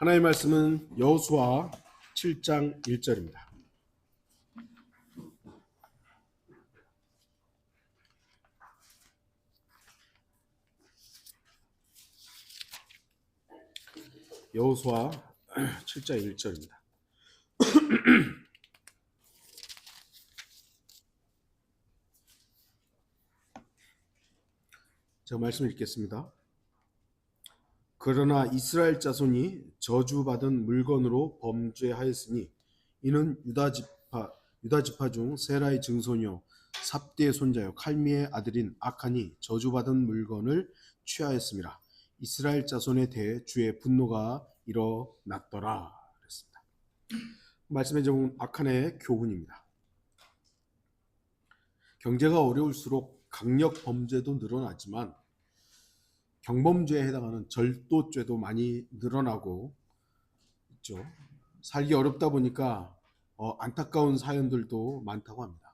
하나님의 말씀은 여호수아 7장 1절입니다. 여호수아 7장 1절입니다. 제가 말씀 읽겠습니다. 그러나 이스라엘 자손이 저주받은 물건으로 범죄하였으니 이는 유다 지파 중 세라의 증손이요 삽디의 손자요 칼미의 아들인 아칸이 저주받은 물건을 취하였습니다. 이스라엘 자손에 대해 주의 분노가 일어났더라 그랬습니다. 말씀의 제목은 아칸의 교훈입니다. 경제가 어려울수록 강력 범죄도 늘어나지만 경범죄에 해당하는 절도죄도 많이 늘어나고 있죠. 살기 어렵다 보니까 안타까운 사연들도 많다고 합니다.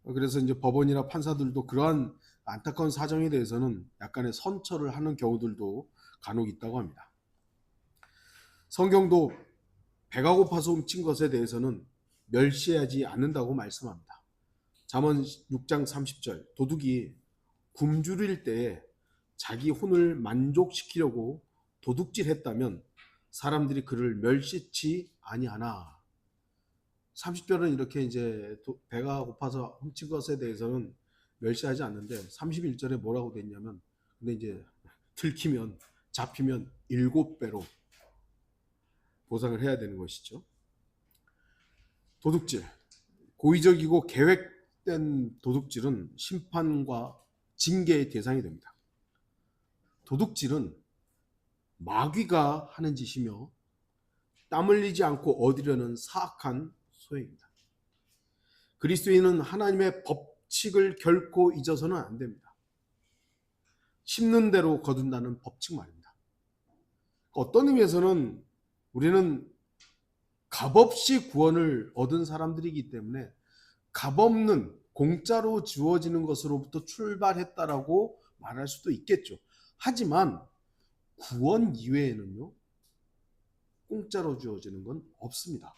그래서 이제 법원이나 판사들도 그러한 안타까운 사정에 대해서는 약간의 선처를 하는 경우들도 간혹 있다고 합니다. 성경도 배가 고파서 훔친 것에 대해서는 멸시하지 않는다고 말씀합니다. 잠언 6장 30절 도둑이 굶주릴 때에 자기 혼을 만족시키려고 도둑질했다면 사람들이 그를 멸시치 아니하나. 30절은 이렇게 이제 배가 고파서 훔친 것에 대해서는 멸시하지 않는데 31절에 뭐라고 돼 있냐면 근데 이제 들키면 잡히면 7배로 보상을 해야 되는 것이죠. 도둑질, 고의적이고 계획된 도둑질은 심판과 징계의 대상이 됩니다. 도둑질은 마귀가 하는 짓이며 땀 흘리지 않고 얻으려는 사악한 소행입니다. 그리스도인은 하나님의 법칙을 결코 잊어서는 안 됩니다. 심는 대로 거둔다는 법칙 말입니다. 어떤 의미에서는 우리는 값없이 구원을 얻은 사람들이기 때문에 값없는 공짜로 주어지는 것으로부터 출발했다라고 말할 수도 있겠죠. 하지만 구원 이외에는요 공짜로 주어지는 건 없습니다.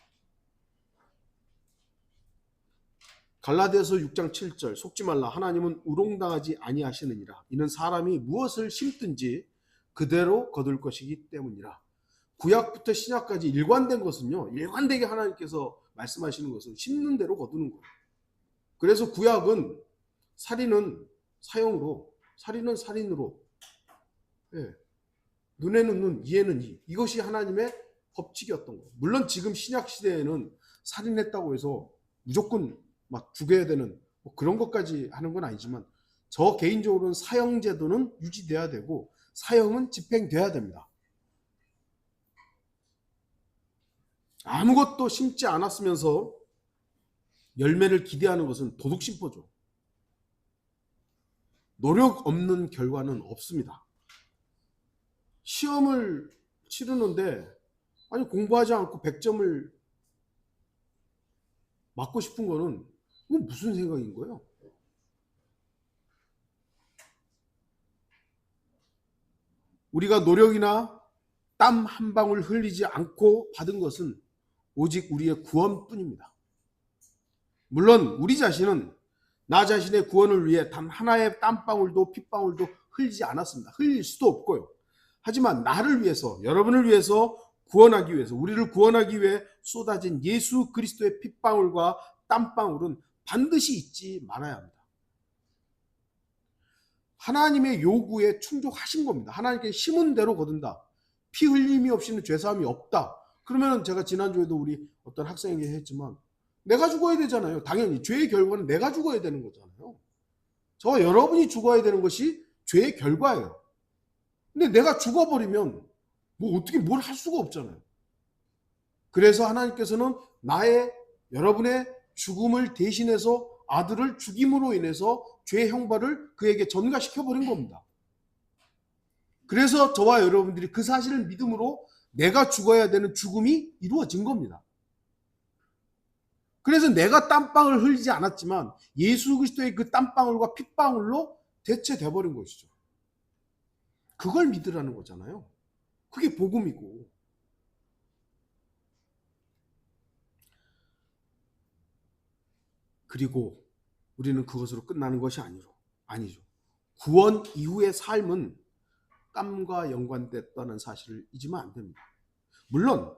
갈라디아서 6장 7절 속지 말라 하나님은 우롱당하지 아니하시느니라 이는 사람이 무엇을 심든지 그대로 거둘 것이기 때문이라. 구약부터 신약까지 일관된 것은요 일관되게 하나님께서 말씀하시는 것은 심는 대로 거두는 거예요. 그래서 구약은 살인은 사형으로 살인은 살인으로 눈에는 눈, 이에는 이. 이것이 하나님의 법칙이었던 거예요. 물론 지금 신약 시대에는 살인했다고 해서 무조건 막 죽여야 되는 그런 것까지 하는 건 아니지만 저 개인적으로는 사형 제도는 유지돼야 되고 사형은 집행돼야 됩니다. 아무것도 심지 않았으면서 열매를 기대하는 것은 도둑 심포죠. 노력 없는 결과는 없습니다. 시험을 치르는데 아니 공부하지 않고 100점을 맞고 싶은 거는 이건 무슨 생각인 거예요? 우리가 노력이나 땀 한 방울 흘리지 않고 받은 것은 오직 우리의 구원뿐입니다. 물론 우리 자신은 나 자신의 구원을 위해 단 하나의 땀방울도 핏방울도 흘리지 않았습니다. 흘릴 수도 없고요. 하지만 나를 위해서 여러분을 위해서 구원하기 위해서 우리를 구원하기 위해 쏟아진 예수 그리스도의 핏방울과 땀방울은 반드시 잊지 말아야 합니다. 하나님의 요구에 충족하신 겁니다. 하나님께 심은 대로 거둔다. 피 흘림이 없이는 죄사함이 없다. 그러면 제가 지난주에도 우리 어떤 학생에게 했지만 내가 죽어야 되잖아요. 당연히 죄의 결과는 내가 죽어야 되는 거잖아요. 저와 여러분이 죽어야 되는 것이 죄의 결과예요. 근데 내가 죽어버리면 뭐 어떻게 뭘 할 수가 없잖아요. 그래서 하나님께서는 여러분의 죽음을 대신해서 아들을 죽임으로 인해서 죄의 형벌을 그에게 전가시켜버린 겁니다. 그래서 저와 여러분들이 그 사실을 믿음으로 내가 죽어야 되는 죽음이 이루어진 겁니다. 그래서 내가 땀방울 흘리지 않았지만 예수 그리스도의 그 땀방울과 핏방울로 대체돼버린 것이죠. 그걸 믿으라는 거잖아요. 그게 복음이고 그리고 우리는 그것으로 끝나는 것이 아니죠. 구원 이후의 삶은 땀과 연관됐다는 사실을 잊으면 안 됩니다. 물론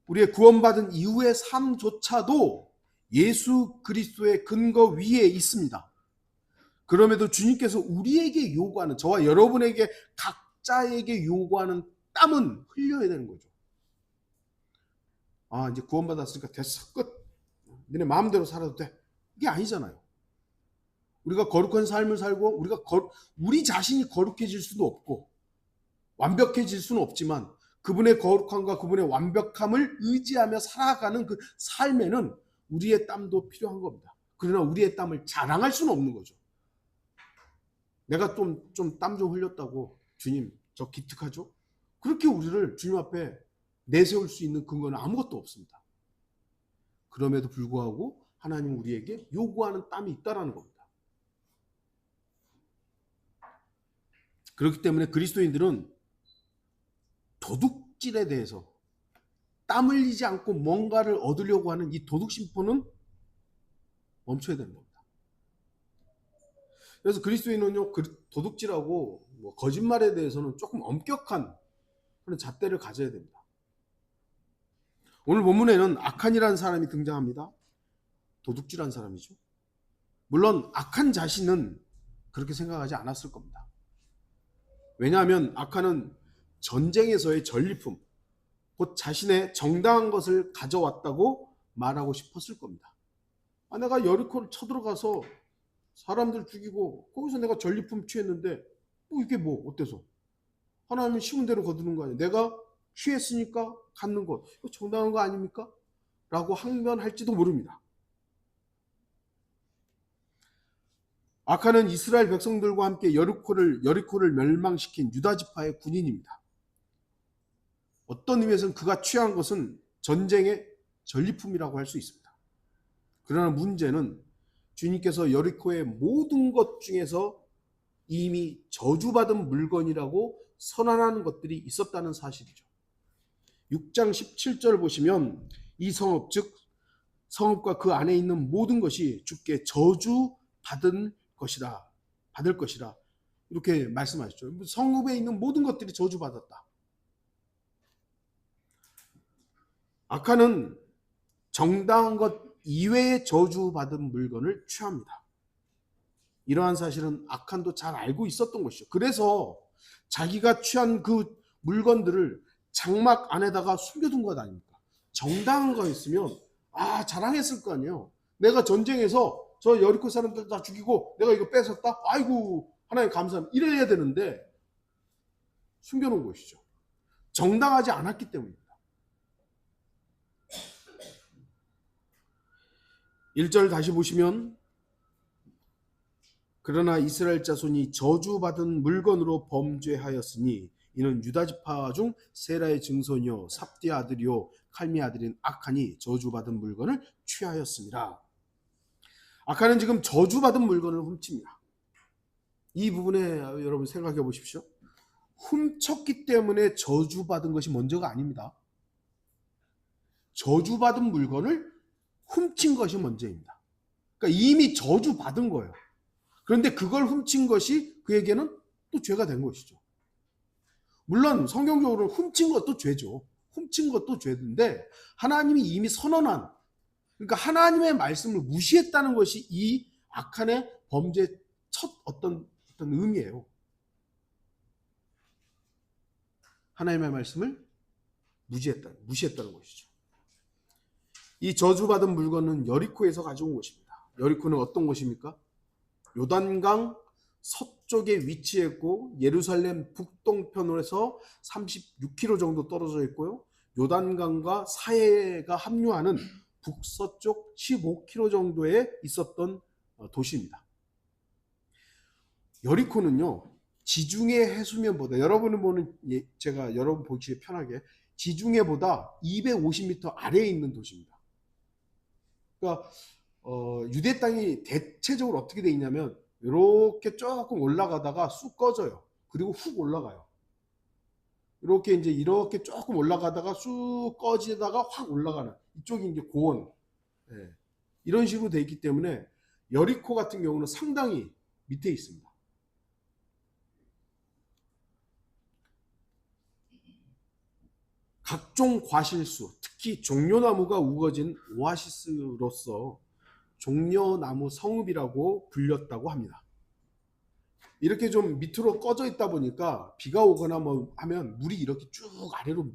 우리의 구원받은 이후의 삶조차도 예수 그리스도의 근거 위에 있습니다. 그럼에도 주님께서 우리에게 요구하는, 저와 여러분에게 각자에게 요구하는 땀은 흘려야 되는 거죠. 아, 이제 구원받았으니까 됐어, 끝. 너네 마음대로 살아도 돼. 이게 아니잖아요. 우리가 거룩한 삶을 살고 우리 자신이 거룩해질 수도 없고 완벽해질 수는 없지만 그분의 거룩함과 그분의 완벽함을 의지하며 살아가는 그 삶에는 우리의 땀도 필요한 겁니다. 그러나 우리의 땀을 자랑할 수는 없는 거죠. 내가 좀 땀 좀 흘렸다고 주님 저 기특하죠? 그렇게 우리를 주님 앞에 내세울 수 있는 근거는 아무것도 없습니다. 그럼에도 불구하고 하나님 우리에게 요구하는 땀이 있다는 겁니다. 그렇기 때문에 그리스도인들은 도둑질에 대해서 땀 흘리지 않고 뭔가를 얻으려고 하는 이 도둑 심포는 멈춰야 되는 겁니다. 그래서 그리스도인은요, 도둑질하고 거짓말에 대해서는 조금 엄격한 그런 잣대를 가져야 됩니다. 오늘 본문에는 악한이라는 사람이 등장합니다. 도둑질한 사람이죠. 물론 악한 자신은 그렇게 생각하지 않았을 겁니다. 왜냐하면 악한은 전쟁에서의 전리품, 곧 자신의 정당한 것을 가져왔다고 말하고 싶었을 겁니다. 아, 내가 여리코를 쳐들어가서 사람들 죽이고 거기서 내가 전리품 취했는데 이게 어때서? 하나님은 쉬운 대로 거두는 거 아니에요. 내가 취했으니까 갖는 것, 이거 정당한 거 아닙니까? 라고 항변할지도 모릅니다. 아칸은 이스라엘 백성들과 함께 여리코를 멸망시킨 유다 지파의 군인입니다. 어떤 의미에서는 그가 취한 것은 전쟁의 전리품이라고 할 수 있습니다. 그러나 문제는 주님께서 여리코의 모든 것 중에서 이미 저주받은 물건이라고 선언하는 것들이 있었다는 사실이죠. 6장 17절 보시면 이 성읍, 즉 성읍과 그 안에 있는 모든 것이 주께 저주받을 것이라 이렇게 말씀하셨죠. 성읍에 있는 모든 것들이 저주받았다. 아칸은 정당한 것 이외의 저주받은 물건을 취합니다. 이러한 사실은 아칸도 잘 알고 있었던 것이죠. 그래서 자기가 취한 그 물건들을 장막 안에다가 숨겨둔 것 아닙니까? 정당한 거였으면 자랑했을 거 아니에요. 내가 전쟁에서 저 여리코 사람들 다 죽이고 내가 이거 뺏었다? 아이고 하나님 감사합니다. 이래야 되는데 숨겨놓은 것이죠. 정당하지 않았기 때문입니다. 1절 다시 보시면 그러나 이스라엘 자손이 저주받은 물건으로 범죄하였으니 이는 유다 지파 중 세라의 증손이요 삽디의 아들이요 칼미의 아들인 아칸이 저주받은 물건을 취하였습니다. 아칸은 지금 저주받은 물건을 훔칩니다. 이 부분에 여러분 생각해 보십시오. 훔쳤기 때문에 저주받은 것이 먼저가 아닙니다. 저주받은 물건을 훔친 것이 먼저입니다. 그러니까 이미 저주받은 거예요. 그런데 그걸 훔친 것이 그에게는 또 죄가 된 것이죠. 물론 성경적으로 훔친 것도 죄죠. 훔친 것도 죄인데 하나님이 이미 선언한, 그러니까 하나님의 말씀을 무시했다는 것이 이 아칸의 범죄의 첫 어떤 의미예요. 하나님의 말씀을 무시했다는 것이죠. 이 저주받은 물건은 여리코에서 가져온 것입니다. 여리코는 어떤 곳입니까? 요단강 서쪽에 위치했고 예루살렘 북동편에서 36km 정도 떨어져 있고요. 요단강과 사해가 합류하는 북서쪽 15km 정도에 있었던 도시입니다. 여리코는요, 지중해 해수면보다, 여러분은 보는, 제가 여러분 보기 편하게, 지중해보다 250m 아래에 있는 도시입니다. 그러니까 유대 땅이 대체적으로 어떻게 돼 있냐면 이렇게 조금 올라가다가 쑥 꺼져요. 그리고 훅 올라가요. 이렇게 조금 올라가다가 쑥 꺼지다가 확 올라가는, 이쪽이 이제 고원. 네. 이런 식으로 돼 있기 때문에 여리코 같은 경우는 상당히 밑에 있습니다. 각종 과실수, 특히 종려나무가 우거진 오아시스로서 종려나무 성읍이라고 불렸다고 합니다. 이렇게 좀 밑으로 꺼져 있다 보니까 비가 오거나 뭐 하면 물이 이렇게 쭉 아래로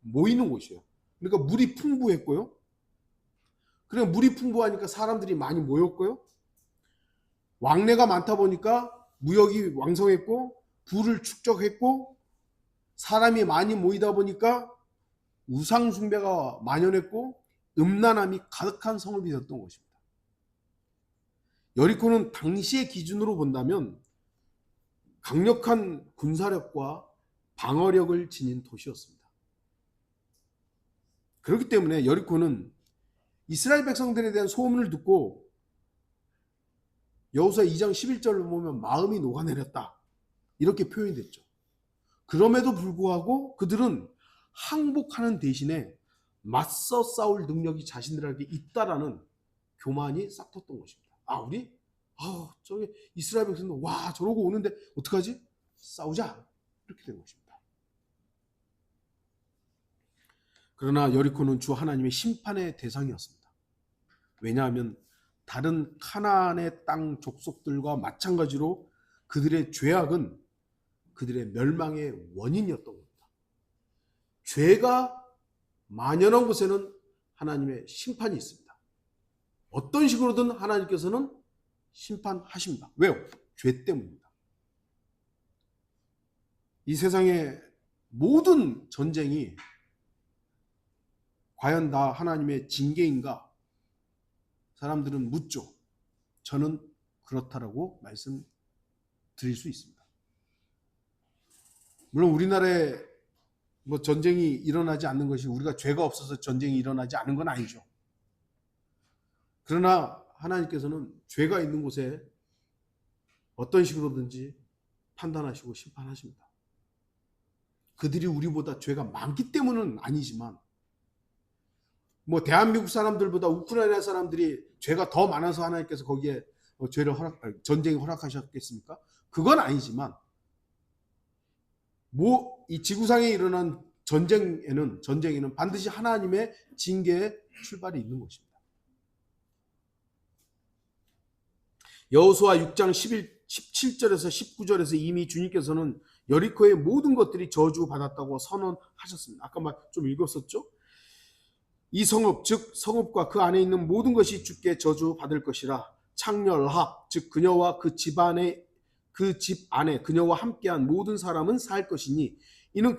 모이는 곳이에요. 그러니까 물이 풍부했고요. 그래 물이 풍부하니까 사람들이 많이 모였고요. 왕래가 많다 보니까 무역이 왕성했고 부를 축적했고 사람이 많이 모이다 보니까 우상 숭배가 만연했고 음란함이 가득한 성읍이 되었던 것입니다. 여리코는 당시의 기준으로 본다면 강력한 군사력과 방어력을 지닌 도시였습니다. 그렇기 때문에 여리코는 이스라엘 백성들에 대한 소문을 듣고 여호수아 2장 11절을 보면 마음이 녹아내렸다 이렇게 표현이 됐죠. 그럼에도 불구하고 그들은 항복하는 대신에 맞서 싸울 능력이 자신들에게 있다라는 교만이 싹 텄던 것입니다. 우리 저기 이스라엘 백성들 와 저러고 오는데 어떡하지? 싸우자 이렇게 된 것입니다. 그러나 여리코는 주 하나님의 심판의 대상이었습니다. 왜냐하면 다른 카나안의 땅 족속들과 마찬가지로 그들의 죄악은 그들의 멸망의 원인이었던 겁니다. 죄가 만연한 곳에는 하나님의 심판이 있습니다. 어떤 식으로든 하나님께서는 심판하십니다. 왜요? 죄 때문입니다. 이 세상의 모든 전쟁이 과연 다 하나님의 징계인가? 사람들은 묻죠. 저는 그렇다라고 말씀드릴 수 있습니다. 물론 우리나라에 뭐 전쟁이 일어나지 않는 것이 우리가 죄가 없어서 전쟁이 일어나지 않은 건 아니죠. 그러나 하나님께서는 죄가 있는 곳에 어떤 식으로든지 판단하시고 심판하십니다. 그들이 우리보다 죄가 많기 때문은 아니지만 뭐 대한민국 사람들보다 우크라이나 사람들이 죄가 더 많아서 하나님께서 거기에 전쟁이 허락하셨겠습니까? 그건 아니지만 이 지구상에 일어난 전쟁에는 반드시 하나님의 징계의 출발이 있는 것입니다. 여호수아 6장 17절에서 19절에서 이미 주님께서는 여리코의 모든 것들이 저주받았다고 선언하셨습니다. 아까 좀 읽었었죠? 이 성읍 즉 성읍과 그 안에 있는 모든 것이 주께 저주받을 것이라. 창녀 라합 즉 그녀와 그 집 안에 그녀와 함께한 모든 사람은 살 것이니 이는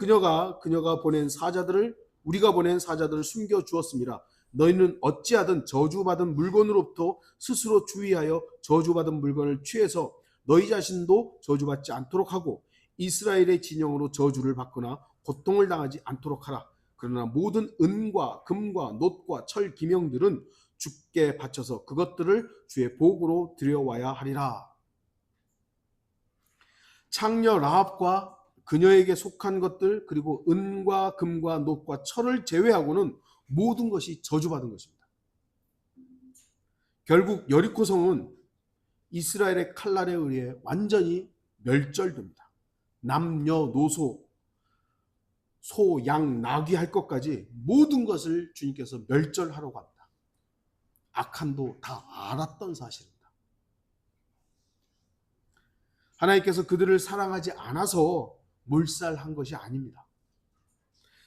우리가 보낸 사자들을 숨겨 주었습니다. 너희는 어찌하든 저주받은 물건으로부터 스스로 주의하여 저주받은 물건을 취해서 너희 자신도 저주받지 않도록 하고 이스라엘의 진영으로 저주를 받거나 고통을 당하지 않도록 하라. 그러나 모든 은과 금과 놋과 철 기명들은 주께 바쳐서 그것들을 주의 복으로 드려와야 하리라. 창녀 라합과 그녀에게 속한 것들 그리고 은과 금과 놋과 철을 제외하고는 모든 것이 저주받은 것입니다. 결국 여리코 성은 이스라엘의 칼날에 의해 완전히 멸절됩니다. 남녀노소 소, 양, 나귀 할 것까지 모든 것을 주님께서 멸절하라고 합니다. 악한도 다 알았던 사실입니다. 하나님께서 그들을 사랑하지 않아서 몰살한 것이 아닙니다.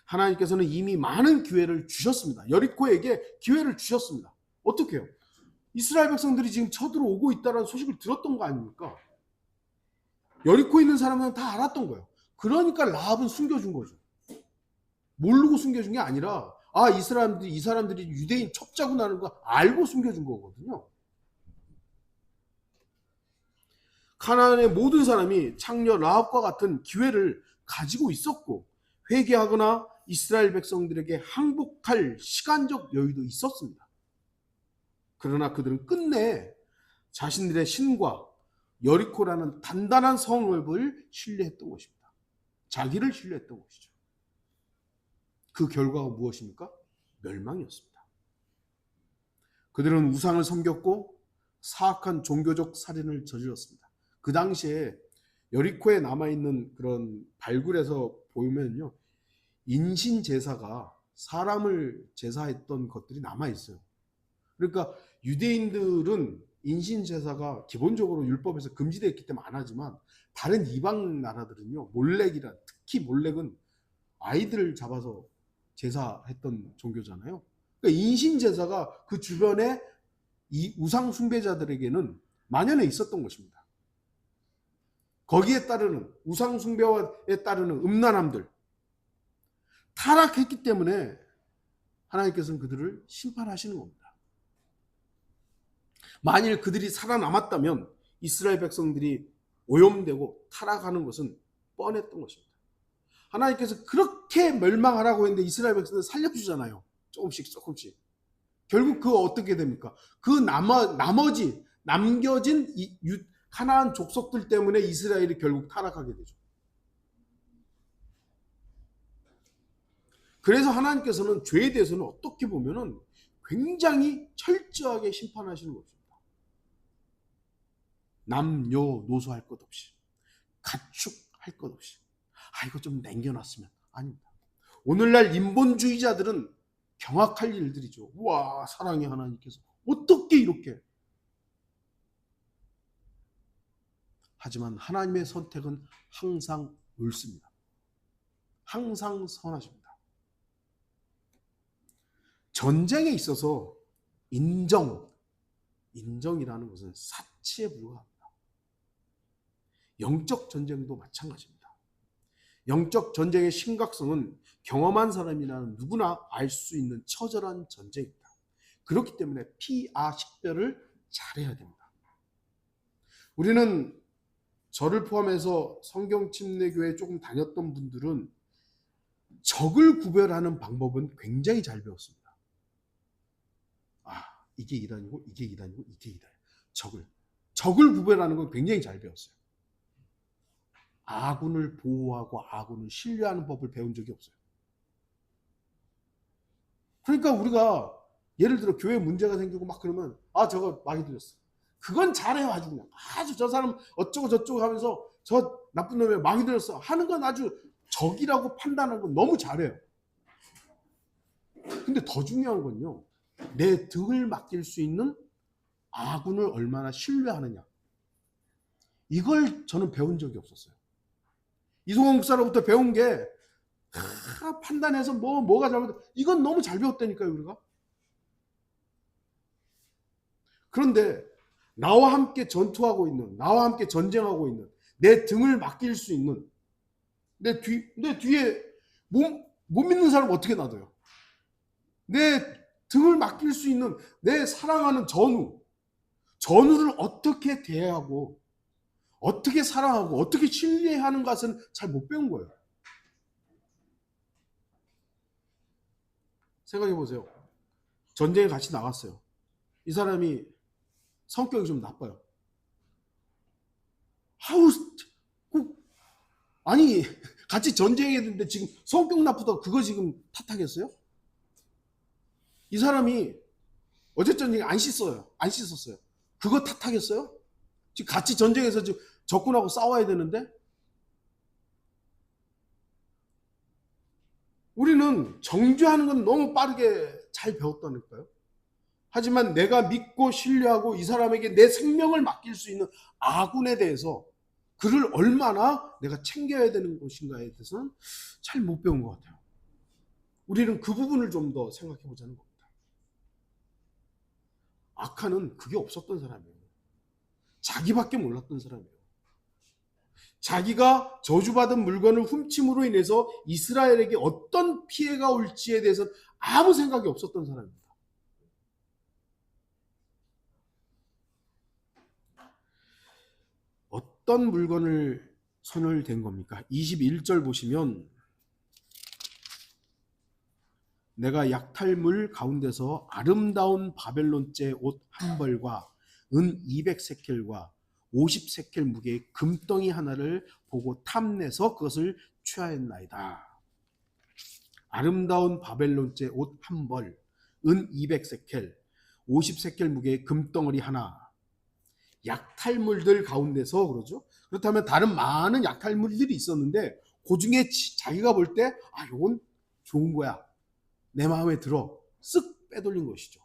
하나님께서는 이미 많은 기회를 주셨습니다. 여리코에게 기회를 주셨습니다. 어떻게 해요? 이스라엘 백성들이 지금 쳐들어오고 있다는 소식을 들었던 거 아닙니까? 여리코에 있는 사람들은 다 알았던 거예요. 그러니까 라합은 숨겨준 거죠. 모르고 숨겨준 게 아니라 이 사람들이 유대인 첩자고 나는 거 알고 숨겨준 거거든요. 가나안의 모든 사람이 창녀 라합과 같은 기회를 가지고 있었고 회개하거나 이스라엘 백성들에게 항복할 시간적 여유도 있었습니다. 그러나 그들은 끝내 자신들의 신과 여리코라는 단단한 성읍을 신뢰했던 것입니다. 자기를 신뢰했던 것이죠. 그 결과가 무엇입니까? 멸망이었습니다. 그들은 우상을 섬겼고 사악한 종교적 살인을 저질렀습니다. 그 당시에 여리코에 남아있는 그런 발굴에서 보면요, 인신 제사가 사람을 제사했던 것들이 남아있어요. 그러니까 유대인들은 인신 제사가 기본적으로 율법에서 금지되어 있기 때문에 안 하지만 다른 이방 나라들은요, 몰렉이라, 특히 몰렉은 아이들을 잡아서 제사했던 종교잖아요. 그러니까 인신 제사가 그 주변에 이 우상 숭배자들에게는 만연해 있었던 것입니다. 거기에 따르는 우상 숭배에 따르는 음란함들, 타락했기 때문에 하나님께서는 그들을 심판하시는 겁니다. 만일 그들이 살아남았다면 이스라엘 백성들이 오염되고 타락하는 것은 뻔했던 것입니다. 하나님께서 그렇게 멸망하라고 했는데 이스라엘 백성들 살려주잖아요. 조금씩 조금씩. 결국 그거 어떻게 됩니까? 그 나머지 남겨진 가나안 족속들 때문에 이스라엘이 결국 타락하게 되죠. 그래서 하나님께서는 죄에 대해서는 어떻게 보면은 굉장히 철저하게 심판하시는 것입니다. 남녀노소 할 것 없이, 가축할 것 없이. 이거 좀 남겨놨으면. 아닙니다. 오늘날 인본주의자들은 경악할 일들이죠. 와, 사랑의 하나님께서 어떻게 이렇게. 하지만 하나님의 선택은 항상 옳습니다. 항상 선하십니다. 전쟁에 있어서 인정이라는 것은 사치에 불과합니다. 영적 전쟁도 마찬가지입니다. 영적 전쟁의 심각성은 경험한 사람이라는 누구나 알 수 있는 처절한 전쟁입니다. 그렇기 때문에 피아식별을 잘해야 됩니다. 우리는 저를 포함해서 성경침례교회 조금 다녔던 분들은 적을 구별하는 방법은 굉장히 잘 배웠습니다. 이게 이단이고 이게 이단이고 이게 이단이에요. 적을 구별하는 건 굉장히 잘 배웠어요. 아군을 보호하고 아군을 신뢰하는 법을 배운 적이 없어요. 그러니까 우리가 예를 들어 교회에 문제가 생기고 막 그러면 저거 많이 들렸어. 그건 잘해요. 아주 그냥 아주 저 사람 어쩌고 저쩌고 하면서 저 나쁜 놈에 많이 들었어 하는 건 아주 적이라고 판단하는 건 너무 잘해요. 근데 더 중요한 건요, 내 등을 맡길 수 있는 아군을 얼마나 신뢰하느냐, 이걸 저는 배운 적이 없었어요. 이송원 목사로부터 배운 게 판단해서 뭐가 잘못, 이건 너무 잘 배웠다니까요, 우리가. 그런데 나와 함께 전투하고 있는, 나와 함께 전쟁하고 있는, 내 등을 맡길 수 있는, 내 뒤에 못 믿는 사람 어떻게 놔둬요? 내 등을 맡길 수 있는 내 사랑하는 전우를 어떻게 대하고 어떻게 사랑하고 어떻게 신뢰하는 것은 잘 못 배운 거예요. 생각해 보세요. 전쟁에 같이 나갔어요. 이 사람이 성격이 좀 나빠요. 아니 같이 전쟁했는데 지금 성격 나쁘다고 그거 지금 탓하겠어요? 이 사람이 어쨌든 안 씻었어요. 그거 탓하겠어요? 지금 같이 전쟁에서 지금 적군하고 싸워야 되는데. 우리는 정죄하는 건 너무 빠르게 잘 배웠다니까요. 하지만 내가 믿고 신뢰하고 이 사람에게 내 생명을 맡길 수 있는 아군에 대해서 그를 얼마나 내가 챙겨야 되는 것인가에 대해서는 잘 못 배운 것 같아요. 우리는 그 부분을 좀 더 생각해 보자는 겁니다. 아칸은 그게 없었던 사람이에요. 자기밖에 몰랐던 사람이에요. 자기가 저주받은 물건을 훔침으로 인해서 이스라엘에게 어떤 피해가 올지에 대해서 아무 생각이 없었던 사람입니다. 어떤 물건을 손을 댄 겁니까? 21절 보시면 내가 약탈물 가운데서 아름다운 바벨론제 옷 한 벌과 은 200세켈과 50세켈 무게의 금덩이 하나를 보고 탐내서 그것을 취하였나이다. 아름다운 바벨론제 옷 한 벌, 은 200세켈, 50세겔 무게의 금덩어리 하나, 약탈물들 가운데서 그러죠. 그렇다면 다른 많은 약탈물들이 있었는데 그 중에 자기가 볼 때 요건 좋은 거야, 내 마음에 들어, 쓱 빼돌린 것이죠.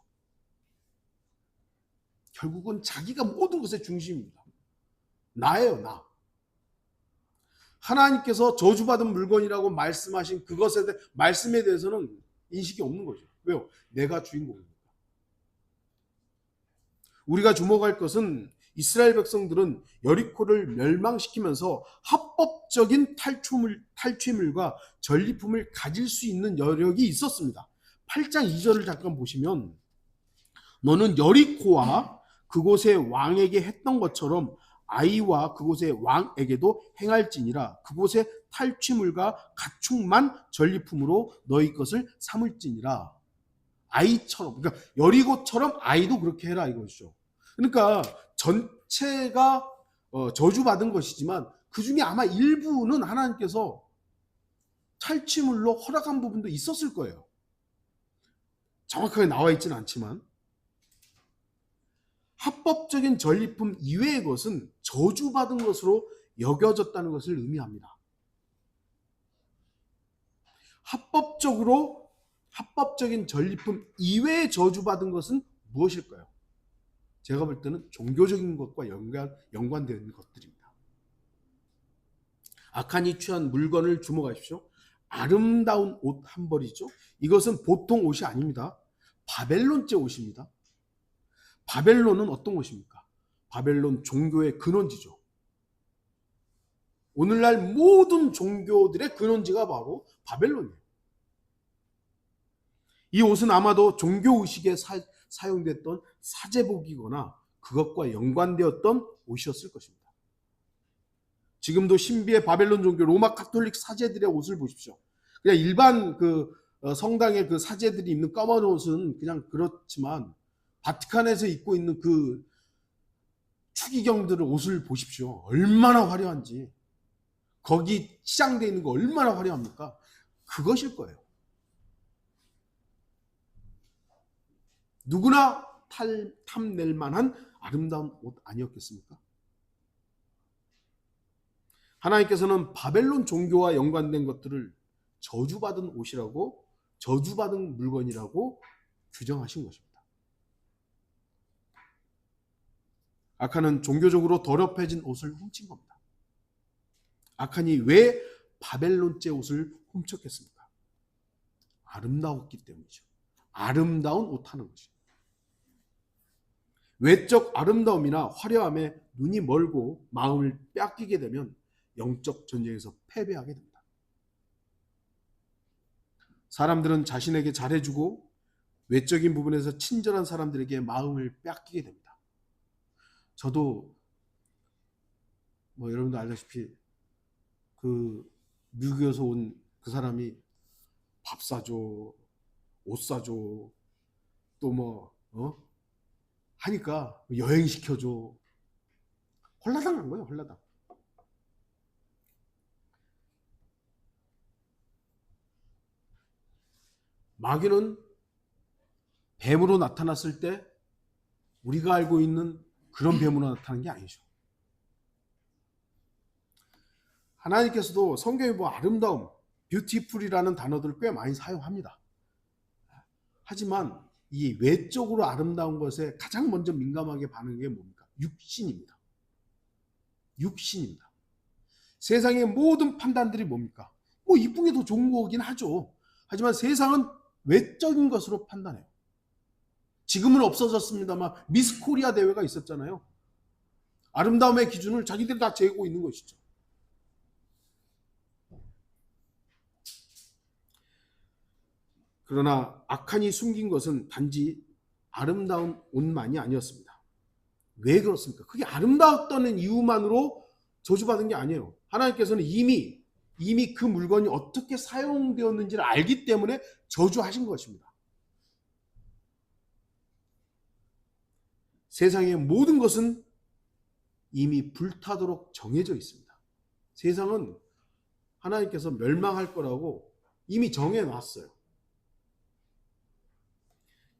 결국은 자기가 모든 것의 중심입니다. 나예요, 나. 하나님께서 저주받은 물건이라고 말씀하신 그것에 대해 말씀에 대해서는 인식이 없는 거죠. 왜요? 내가 주인공입니다. 우리가 주목할 것은 이스라엘 백성들은 여리코를 멸망시키면서 합법적인 탈취물과 전리품을 가질 수 있는 여력이 있었습니다. 8장 2절을 잠깐 보시면, 너는 여리코와 그곳의 왕에게 했던 것처럼 아이와 그곳의 왕에게도 행할지니라. 그곳의 탈취물과 가축만 전리품으로 너희 것을 삼을지니라. 아이처럼, 그러니까 여리고처럼 아이도 그렇게 해라 이것이죠. 그러니까 전체가 저주받은 것이지만 그 중에 아마 일부는 하나님께서 탈취물로 허락한 부분도 있었을 거예요. 정확하게 나와 있지는 않지만 합법적인 전리품 이외의 것은 저주받은 것으로 여겨졌다는 것을 의미합니다. 합법적인 전리품 이외의 저주받은 것은 무엇일까요? 제가 볼 때는 종교적인 것과 연관되어 있는 것들입니다. 아칸이 취한 물건을 주목하십시오. 아름다운 옷 한 벌이죠. 이것은 보통 옷이 아닙니다. 바벨론제 옷입니다. 바벨론은 어떤 곳입니까? 바벨론 종교의 근원지죠. 오늘날 모든 종교들의 근원지가 바로 바벨론이에요. 이 옷은 아마도 종교의식에 사용됐던 사제복이거나 그것과 연관되었던 옷이었을 것입니다. 지금도 신비의 바벨론 종교 로마 카톨릭 사제들의 옷을 보십시오. 그냥 일반 성당의 그 사제들이 입는 까만 옷은 그냥 그렇지만 바티칸에서 입고 있는 그 추기경들의 옷을 보십시오. 얼마나 화려한지. 거기 치장되어 있는 거 얼마나 화려합니까? 그것일 거예요. 누구나 탐낼 만한 아름다운 옷 아니었겠습니까? 하나님께서는 바벨론 종교와 연관된 것들을 저주받은 옷이라고, 저주받은 물건이라고 규정하신 것입니다. 아칸은 종교적으로 더럽혀진 옷을 훔친 겁니다. 아칸이 왜 바벨론제 옷을 훔쳤겠습니까? 아름다웠기 때문이죠. 아름다운 옷 하는 것이죠. 외적 아름다움이나 화려함에 눈이 멀고 마음을 뺏기게 되면 영적 전쟁에서 패배하게 됩니다. 사람들은 자신에게 잘해주고 외적인 부분에서 친절한 사람들에게 마음을 뺏기게 됩니다. 저도 여러분도 알다시피 미국에서 온 그 사람이 밥 사줘, 옷 사줘, 또 하니까 여행 시켜줘. 홀라당한 거예요, 홀라당. 마귀는 뱀으로 나타났을 때 우리가 알고 있는 그런 뱀으로 나타나는 게 아니죠. 하나님께서도 성경에 아름다움, 뷰티풀이라는 단어들을 꽤 많이 사용합니다. 하지만 이 외적으로 아름다운 것에 가장 먼저 민감하게 반응하는 게 뭡니까? 육신입니다. 육신입니다. 세상의 모든 판단들이 뭡니까? 이쁜 게 더 좋은 거긴 하죠. 하지만 세상은 외적인 것으로 판단해요. 지금은 없어졌습니다만 미스 코리아 대회가 있었잖아요. 아름다움의 기준을 자기들이 다 재고 있는 것이죠. 그러나 아칸이 숨긴 것은 단지 아름다운 옷만이 아니었습니다. 왜 그렇습니까? 그게 아름다웠다는 이유만으로 저주받은 게 아니에요. 하나님께서는 이미 그 물건이 어떻게 사용되었는지를 알기 때문에 저주하신 것입니다. 세상의 모든 것은 이미 불타도록 정해져 있습니다. 세상은 하나님께서 멸망할 거라고 이미 정해놨어요.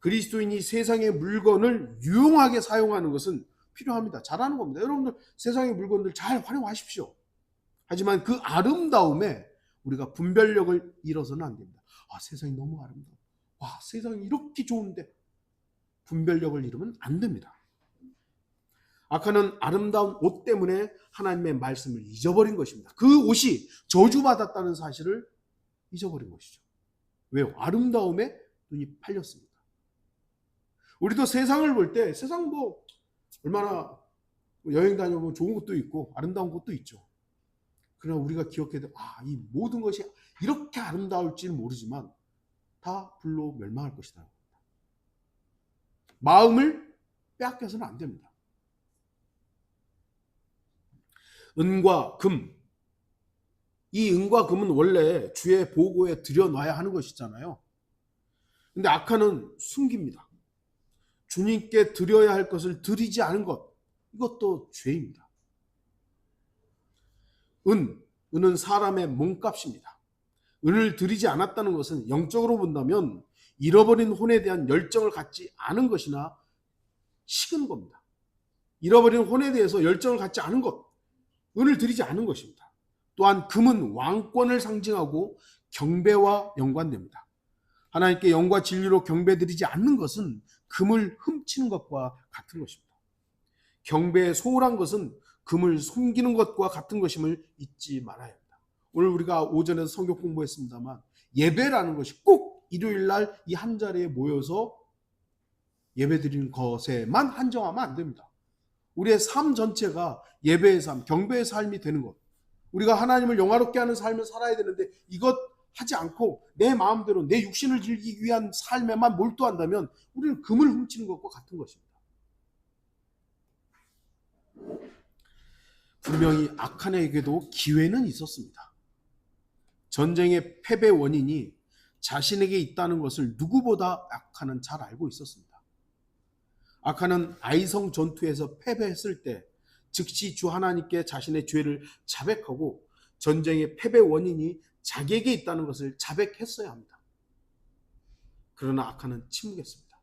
그리스도인이 세상의 물건을 유용하게 사용하는 것은 필요합니다. 잘하는 겁니다. 여러분들 세상의 물건들 잘 활용하십시오. 하지만 그 아름다움에 우리가 분별력을 잃어서는 안 됩니다. 아, 세상이 너무 아름다워. 와, 세상이 이렇게 좋은데. 분별력을 잃으면 안 됩니다. 아카는 아름다운 옷 때문에 하나님의 말씀을 잊어버린 것입니다. 그 옷이 저주받았다는 사실을 잊어버린 것이죠. 왜요? 아름다움에 눈이 팔렸습니다. 우리도 세상을 볼 때 세상 뭐 얼마나 여행 다녀보면 좋은 것도 있고 아름다운 것도 있죠. 그러나 우리가 기억해야 돼. 이 모든 것이 이렇게 아름다울지는 모르지만 다 불로 멸망할 것이다. 마음을 빼앗겨서는 안 됩니다. 은과 금. 이 은과 금은 원래 주의 보고에 들여놔야 하는 것이잖아요. 근데 아카는 숨깁니다. 주님께 드려야 할 것을 드리지 않은 것. 이것도 죄입니다. 은은 사람의 몸값입니다. 은을 드리지 않았다는 것은 영적으로 본다면 잃어버린 혼에 대한 열정을 갖지 않은 것이나 식은 겁니다. 잃어버린 혼에 대해서 열정을 갖지 않은 것, 은을 드리지 않은 것입니다. 또한 금은 왕권을 상징하고 경배와 연관됩니다. 하나님께 영과 진리로 경배드리지 않는 것은 금을 훔치는 것과 같은 것입니다. 경배에 소홀한 것은 금을 숨기는 것과 같은 것임을 잊지 말아야 합니다. 오늘 우리가 오전에도 성경 공부했습니다만 예배라는 것이 꼭 일요일날 이 한 자리에 모여서 예배드리는 것에만 한정하면 안 됩니다. 우리의 삶 전체가 예배의 삶, 경배의 삶이 되는 것. 우리가 하나님을 영화롭게 하는 삶을 살아야 되는데 이것 하지 않고 내 마음대로 내 육신을 즐기기 위한 삶에만 몰두한다면 우리는 금을 훔치는 것과 같은 것입니다. 분명히 아칸에게도 기회는 있었습니다. 전쟁의 패배 원인이 자신에게 있다는 것을 누구보다 아칸은 잘 알고 있었습니다. 아칸은 아이성 전투에서 패배했을 때 즉시 주 하나님께 자신의 죄를 자백하고 전쟁의 패배 원인이 자기에게 있다는 것을 자백했어야 합니다. 그러나 아칸은 침묵했습니다.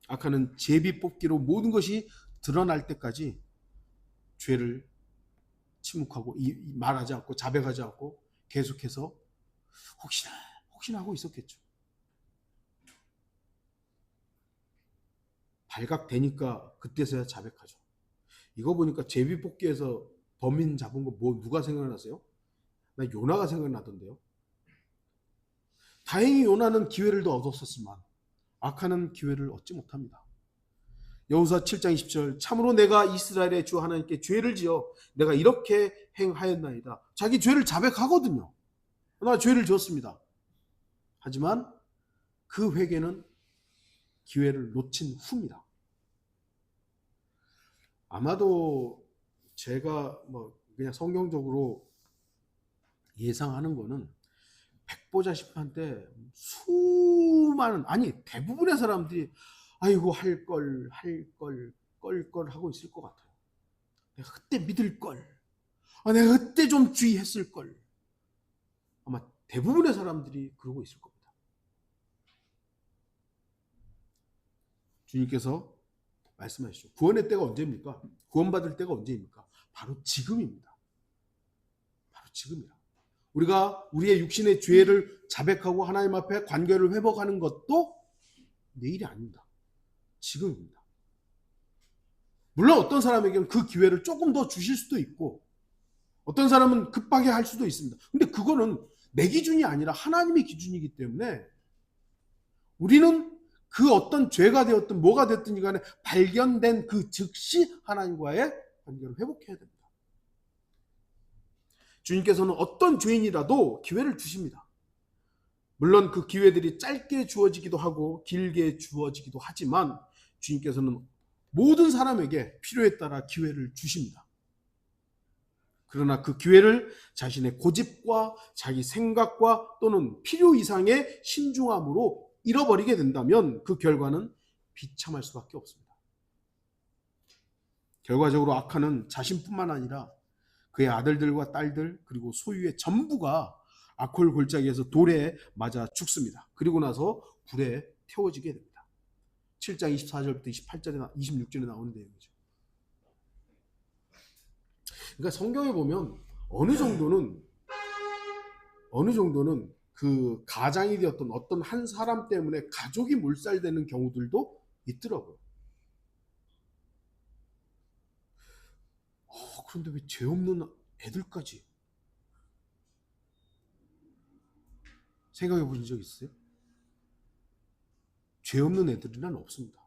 아칸은 제비뽑기로 모든 것이 드러날 때까지 죄를 침묵하고 말하지 않고 자백하지 않고 계속해서 혹시나 하고 있었겠죠. 발각되니까 그때서야 자백하죠. 이거 보니까 제비뽑기에서 범인 잡은 거 누가 생각나세요? 나 요나가 생각나던데요. 다행히 요나는 기회를 더 얻었었지만 아칸은 기회를 얻지 못합니다. 여호수아 7장 20절 참으로 내가 이스라엘의 주 하나님께 죄를 지어 내가 이렇게 행하였나이다. 자기 죄를 자백하거든요. 나 죄를 지었습니다. 하지만 그 회개는 기회를 놓친 후입니다. 아마도 제가 그냥 성경적으로 예상하는 거는 백보자 심판 때 수많은 대부분의 사람들이 아이고 할 걸 하고 있을 것 같아요. 내가 그때 믿을 걸, 내가 그때 좀 주의했을 걸. 아마 대부분의 사람들이 그러고 있을 겁니다. 주님께서 말씀하시죠. 구원의 때가 언제입니까? 구원받을 때가 언제입니까? 바로 지금입니다. 바로 지금이라. 우리가 우리의 육신의 죄를 자백하고 하나님 앞에 관계를 회복하는 것도 내일이 아닙니다. 지금입니다. 물론 어떤 사람에게는 그 기회를 조금 더 주실 수도 있고 어떤 사람은 급하게 할 수도 있습니다. 근데 그거는 내 기준이 아니라 하나님의 기준이기 때문에 우리는 그 어떤 죄가 되었든 뭐가 됐든 간에 발견된 그 즉시 하나님과의 관계를 회복해야 됩니다. 주님께서는 어떤 죄인이라도 기회를 주십니다. 물론 그 기회들이 짧게 주어지기도 하고 길게 주어지기도 하지만 주님께서는 모든 사람에게 필요에 따라 기회를 주십니다. 그러나 그 기회를 자신의 고집과 자기 생각과 또는 필요 이상의 신중함으로 잃어버리게 된다면 그 결과는 비참할 수밖에 없습니다. 결과적으로 아칸은 자신뿐만 아니라 그의 아들들과 딸들 그리고 소유의 전부가 아콜 골짜기에서 돌에 맞아 죽습니다. 그리고 나서 불에 태워지게 됩니다. 7장 24절부터 26절에 나오는 내용이죠. 그러니까 성경에 보면 어느 정도는 그 가장이 되었던 어떤 한 사람 때문에 가족이 몰살되는 경우들도 있더라고요. 그런데 왜 죄 없는 애들까지? 생각해 보신 적 있어요? 죄 없는 애들이란 없습니다.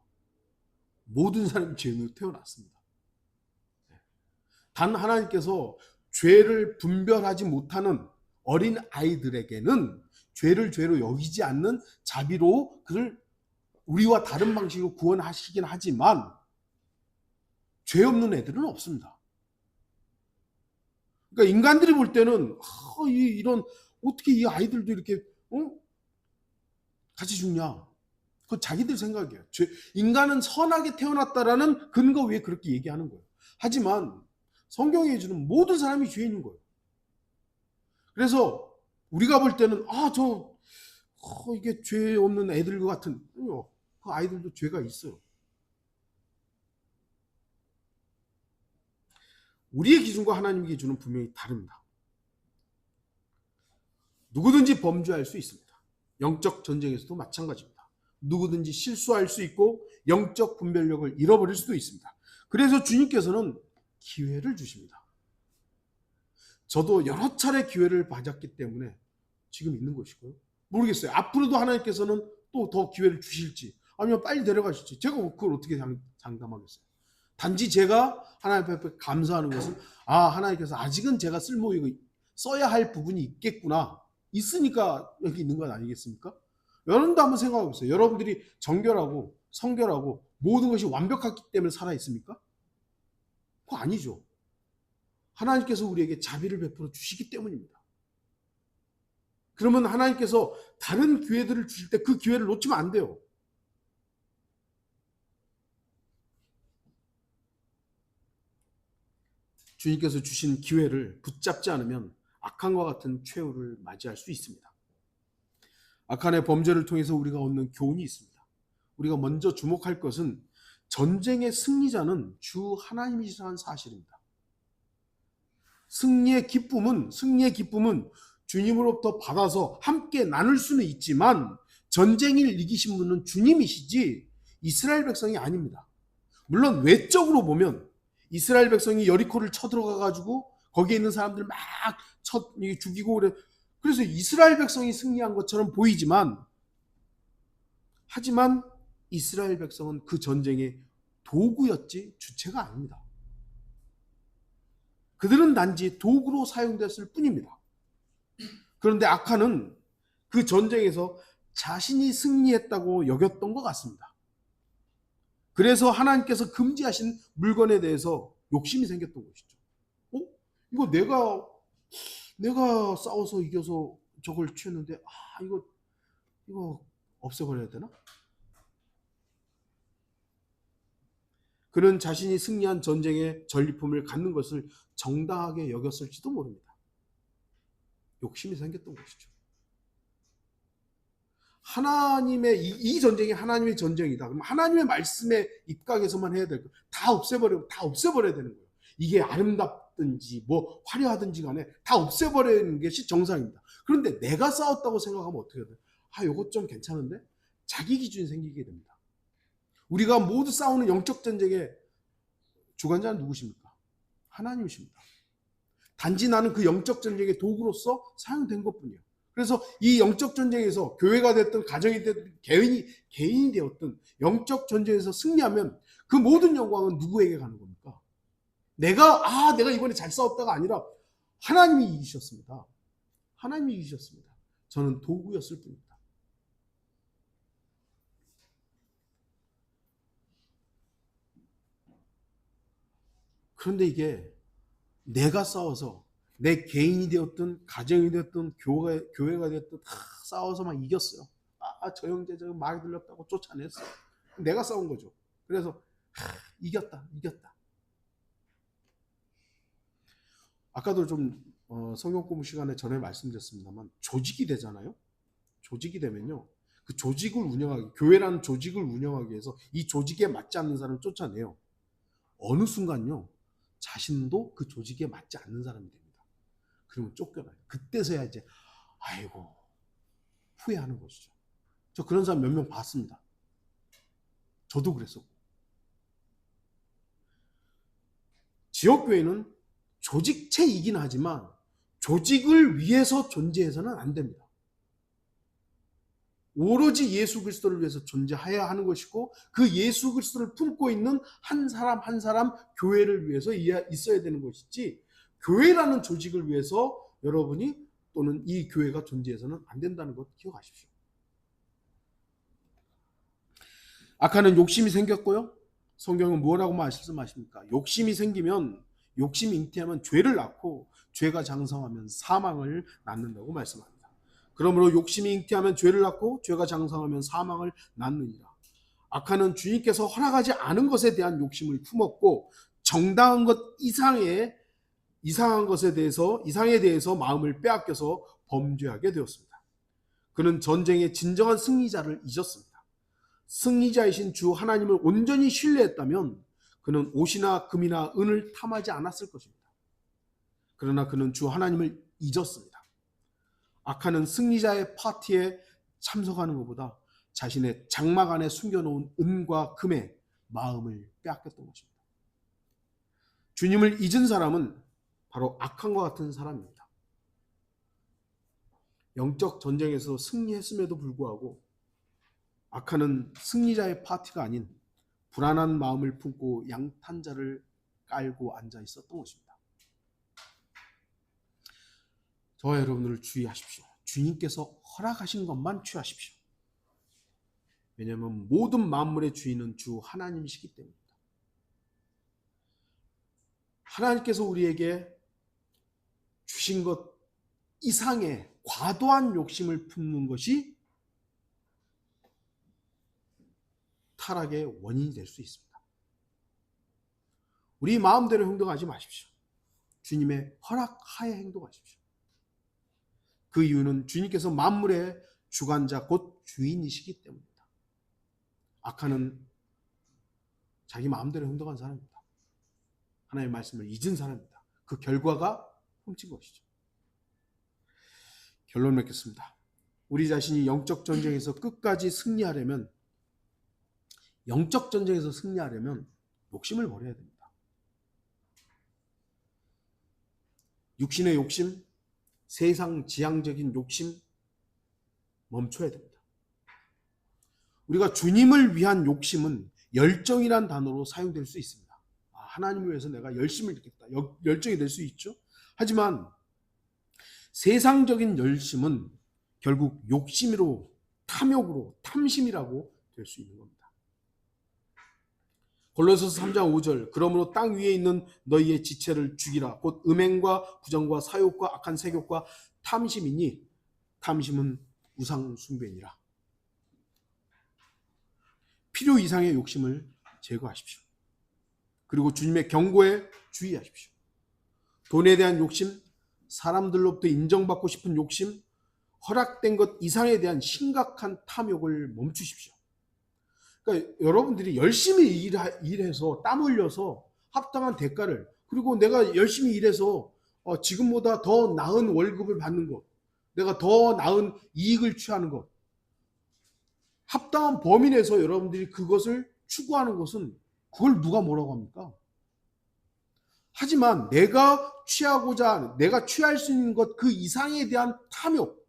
모든 사람이 죄인으로 태어났습니다. 단 하나님께서 죄를 분별하지 못하는 어린 아이들에게는 죄를 죄로 여기지 않는 자비로 그를 우리와 다른 방식으로 구원하시긴 하지만 죄 없는 애들은 없습니다. 그러니까 인간들이 볼 때는 이런 어떻게 이 아이들도 이렇게 같이 죽냐? 그건 자기들 생각이에요. 인간은 선하게 태어났다라는 근거 위에 그렇게 얘기하는 거예요. 하지만 성경에 주는 모든 사람이 죄인인 거예요. 그래서 우리가 볼 때는 이게 죄 없는 애들 같은 그 아이들도 죄가 있어요. 우리의 기준과 하나님의 기준은 분명히 다릅니다. 누구든지 범죄할 수 있습니다. 영적 전쟁에서도 마찬가지입니다. 누구든지 실수할 수 있고 영적 분별력을 잃어버릴 수도 있습니다. 그래서 주님께서는 기회를 주십니다. 저도 여러 차례 기회를 맞았기 때문에 지금 있는 것이고요. 모르겠어요. 앞으로도 하나님께서는 또 더 기회를 주실지 아니면 빨리 데려가실지 제가 그걸 어떻게 장담하겠어요. 단지 제가 하나님 앞에 감사하는 것은 하나님께서 아직은 제가 쓸모있고 써야 할 부분이 있겠구나. 있으니까 여기 있는 건 아니겠습니까? 여러분도 한번 생각해 보세요. 여러분들이 정결하고 성결하고 모든 것이 완벽하기 때문에 살아있습니까? 그거 아니죠. 하나님께서 우리에게 자비를 베풀어 주시기 때문입니다. 그러면 하나님께서 다른 기회들을 주실 때 그 기회를 놓치면 안 돼요. 주님께서 주신 기회를 붙잡지 않으면 악한과 같은 최후를 맞이할 수 있습니다. 악한의 범죄를 통해서 우리가 얻는 교훈이 있습니다. 우리가 먼저 주목할 것은 전쟁의 승리자는 주 하나님이시라는 사실입니다. 승리의 기쁨은 주님으로부터 받아서 함께 나눌 수는 있지만 전쟁을 이기신 분은 주님이시지 이스라엘 백성이 아닙니다. 물론 외적으로 보면 이스라엘 백성이 여리코를 쳐들어가 가지고 거기에 있는 사람들 막 죽이고 그래서 이스라엘 백성이 승리한 것처럼 보이지만 하지만 이스라엘 백성은 그 전쟁의 도구였지 주체가 아닙니다. 그들은 단지 도구로 사용됐을 뿐입니다. 그런데 악한은 그 전쟁에서 자신이 승리했다고 여겼던 것 같습니다. 그래서 하나님께서 금지하신 물건에 대해서 욕심이 생겼던 것이죠. 이거 내가 싸워서 이겨서 저걸 취했는데 이거 없애버려야 되나? 그는 자신이 승리한 전쟁의 전리품을 갖는 것을 정당하게 여겼을지도 모릅니다. 욕심이 생겼던 것이죠. 하나님의 이 전쟁이 하나님의 전쟁이다. 그럼 하나님의 말씀에 입각해서만 해야 될 거예요. 다 없애버려야 되는 거예요. 이게 아름답든지 뭐 화려하든지 간에 다 없애버리는 것이 정상입니다. 그런데 내가 싸웠다고 생각하면 어떻게 해야 돼요? 이것 좀 괜찮은데? 자기 기준이 생기게 됩니다. 우리가 모두 싸우는 영적 전쟁의 주관자는 누구십니까? 하나님이십니다. 단지 나는 그 영적 전쟁의 도구로서 사용된 것뿐이에요. 그래서 이 영적 전쟁에서 교회가 됐든 가정이 됐든 개인이 되었든 영적 전쟁에서 승리하면 그 모든 영광은 누구에게 가는 겁니까? 내가 이번에 잘 싸웠다가 아니라 하나님이 이기셨습니다. 하나님이 이기셨습니다. 저는 도구였을 뿐입니다. 그런데 이게 내가 싸워서 내 개인이 되었든 가정이 되었든 교회가 되었든 다 싸워서 막 이겼어요. 저 형제 저 말 들렸다고 쫓아냈어요. 내가 싸운 거죠. 그래서 이겼다. 아까도 좀 성경 공부 시간에 전에 말씀드렸습니다만 조직이 되잖아요. 조직이 되면요. 그 조직을 운영하기, 교회라는 조직을 운영하기 위해서 이 조직에 맞지 않는 사람을 쫓아내요. 어느 순간요, 자신도 그 조직에 맞지 않는 사람이 됩니다. 그러면 쫓겨나요. 그때서야 이제 아이고 후회하는 것이죠. 저 그런 사람 몇 명 봤습니다. 저도 그랬었고. 지역교회는 조직체이긴 하지만 조직을 위해서 존재해서는 안 됩니다. 오로지 예수 그리스도를 위해서 존재해야 하는 것이고, 그 예수 그리스도를 품고 있는 한 사람 한 사람 교회를 위해서 있어야 되는 것이지, 교회라는 조직을 위해서 여러분이 또는 이 교회가 존재해서는 안 된다는 것 기억하십시오. 아까는 욕심이 생겼고요. 성경은 뭐라고 말씀하십니까? 욕심이 생기면, 욕심이 잉태하면 죄를 낳고, 죄가 장성하면 사망을 낳는다고 말씀합니다. 그러므로 욕심이 잉태하면 죄를 낳고, 죄가 장성하면 사망을 낳느니라. 아까는 주님께서 허락하지 않은 것에 대한 욕심을 품었고, 정당한 것 이상의 이상에 대해서 마음을 빼앗겨서 범죄하게 되었습니다. 그는 전쟁의 진정한 승리자를 잊었습니다. 승리자이신 주 하나님을 온전히 신뢰했다면 그는 옷이나 금이나 은을 탐하지 않았을 것입니다. 그러나 그는 주 하나님을 잊었습니다. 아카는 승리자의 파티에 참석하는 것보다 자신의 장막 안에 숨겨놓은 은과 금에 마음을 빼앗겼던 것입니다. 주님을 잊은 사람은 바로 악한과 같은 사람입니다. 영적 전쟁에서 승리했음에도 불구하고 아카는 승리자의 파티가 아닌 불안한 마음을 품고 양탄자를 깔고 앉아 있었던 것입니다. 저와 여러분들 주의하십시오. 주님께서 허락하신 것만 취하십시오. 왜냐하면 모든 만물의 주인은 주 하나님이시기 때문입니다. 하나님께서 우리에게 주신 것 이상의 과도한 욕심을 품는 것이 타락의 원인이 될 수 있습니다. 우리 마음대로 행동하지 마십시오. 주님의 허락하에 행동하십시오. 그 이유는 주님께서 만물의 주관자 곧 주인이시기 때문입니다. 아카는 자기 마음대로 행동한 사람입니다. 하나님의 말씀을 잊은 사람입니다. 그 결과가 훔친 것이죠. 결론 맺겠습니다. 우리 자신이 영적 전쟁에서 끝까지 승리하려면, 영적 전쟁에서 승리하려면 욕심을 버려야 됩니다. 육신의 욕심, 세상 지향적인 욕심 멈춰야 됩니다. 우리가 주님을 위한 욕심은 열정이란 단어로 사용될 수 있습니다. 하나님을 위해서 내가 열심을 듣겠다. 열정이 될 수 있죠. 하지만 세상적인 열심은 결국 욕심으로, 탐욕으로, 탐심이라고 될 수 있는 겁니다. 골로새서 3장 5절, 그러므로 땅 위에 있는 너희의 지체를 죽이라. 곧 음행과 부정과 사욕과 악한 색욕과 탐심이니 탐심은 우상 숭배니라. 필요 이상의 욕심을 제거하십시오. 그리고 주님의 경고에 주의하십시오. 돈에 대한 욕심, 사람들로부터 인정받고 싶은 욕심, 허락된 것 이상에 대한 심각한 탐욕을 멈추십시오. 그러니까 여러분들이 열심히 일해서 땀 흘려서 합당한 대가를, 그리고 내가 열심히 일해서 지금보다 더 나은 월급을 받는 것, 내가 더 나은 이익을 취하는 것, 합당한 범위 내에서 여러분들이 그것을 추구하는 것은 그걸 누가 뭐라고 합니까? 하지만 내가 취할 수 있는 것 그 이상에 대한 탐욕,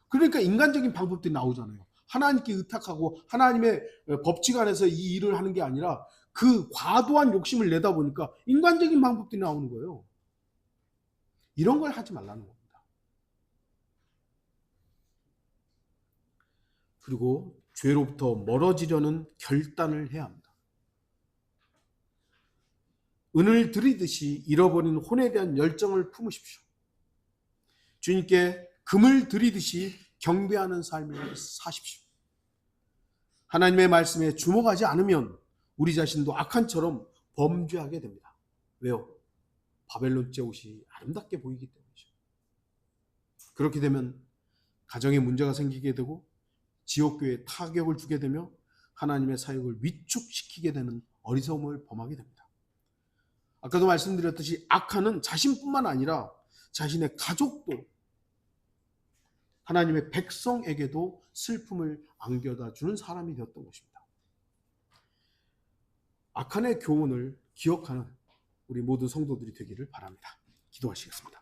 그러니까 인간적인 방법들이 나오잖아요. 하나님께 의탁하고 하나님의 법칙 안에서 이 일을 하는 게 아니라 그 과도한 욕심을 내다 보니까 인간적인 방법들이 나오는 거예요. 이런 걸 하지 말라는 겁니다. 그리고 죄로부터 멀어지려는 결단을 해야 합니다. 은을 들이듯이 잃어버린 혼에 대한 열정을 품으십시오. 주님께 금을 들이듯이 경배하는 삶을 사십시오. 하나님의 말씀에 주목하지 않으면 우리 자신도 악한처럼 범죄하게 됩니다. 왜요? 바벨론제 옷이 아름답게 보이기 때문이죠. 그렇게 되면 가정에 문제가 생기게 되고 지역교회에 타격을 주게 되며 하나님의 사역을 위축시키게 되는 어리석음을 범하게 됩니다. 아까도 말씀드렸듯이 악한은 자신뿐만 아니라 자신의 가족도, 하나님의 백성에게도 슬픔을 안겨다 주는 사람이 되었던 것입니다. 악한의 교훈을 기억하는 우리 모든 성도들이 되기를 바랍니다. 기도하시겠습니다.